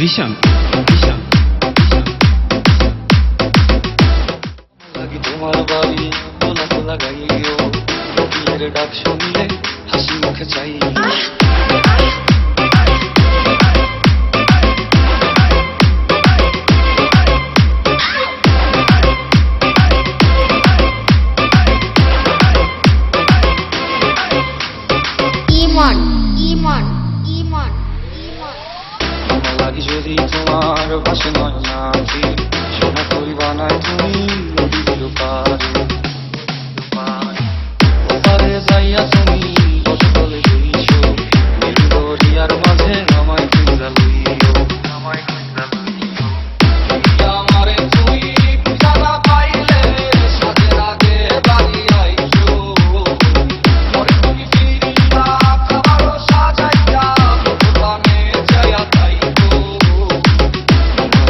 ভীষণ তোমার বাড়ি তোলা তোলা গাইও বিয়ের ডাক শুনলে হাসি মুখে চাই লাগি যদি তোমার পাশে নয় নাচি সোনা করি বানায় তুমি নদীর পারে যাইয়া তুমি বসে বলে গইছো দরিয়ার মাঝে আমায় খুঁজা লইও আমারে তুই জানা পাইলে সাজের আগে বাড়ি আইছো পরে তুমি ফিরিয়া খাবারও সাজাইয়া দোকানে যাইয়া খাইছো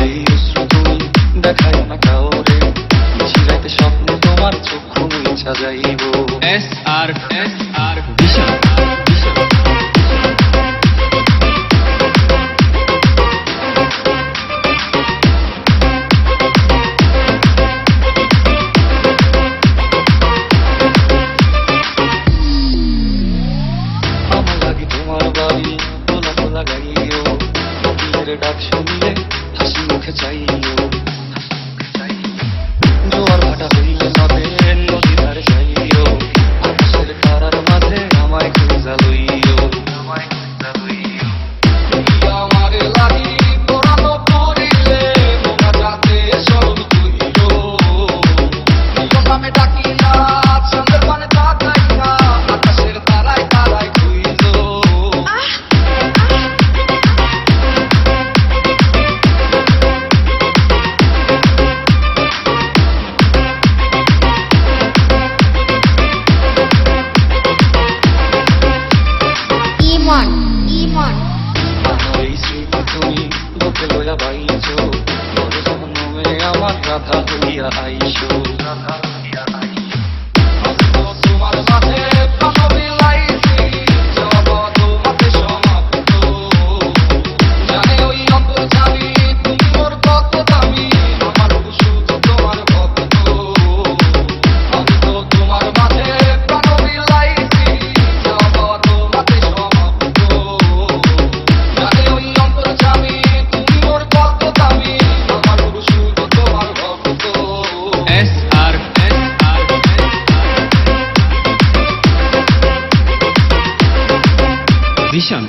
এই অশ্রু তুমি দেখাই না কাউরে চিরাইতে স্বপ্নে তোমার চক্ষু ইচ্ছা যাইব এস আর ভীষণ আমার লাগি তোমার বাড়ি তোলা তোলা গাইও বিয়ের ডাক শুনলে হাসি মুখে চাইও জোয়ার ভাটা হইলে নদে নদী ধারে যাইও আকাশের তারার মাঝে আমায় খুঁজা লইও আমারে লাগি পোড়ানো পড়িলে মোরা যাতে স্মরণ কইরো নামে ডাকিয়া চন্দ্রের পানে তাকাইয়া আকাশের তারায় তারায় খুইলো এই স্মৃতি তুমি বুকে লইয়া বাইছো জন্মে আমার রাধা হইয়া আইছো তোমার মাঝে প্রাণ বিলাইছি জগৎ তোমাকে সমাপ্ত জানে ওই অন্তর জানি তুমি মোর কত দামি আমার শুধু তোমার ভক্ত আমি তো তোমার মাঝে প্রাণ বিলাইছি জগৎ তোমাকে সমাপ্ত জানে ওই অন্তর জানি তুমি মোর কত দামি আমার শুধু তোমার ভক্ত এস আর ভীষণ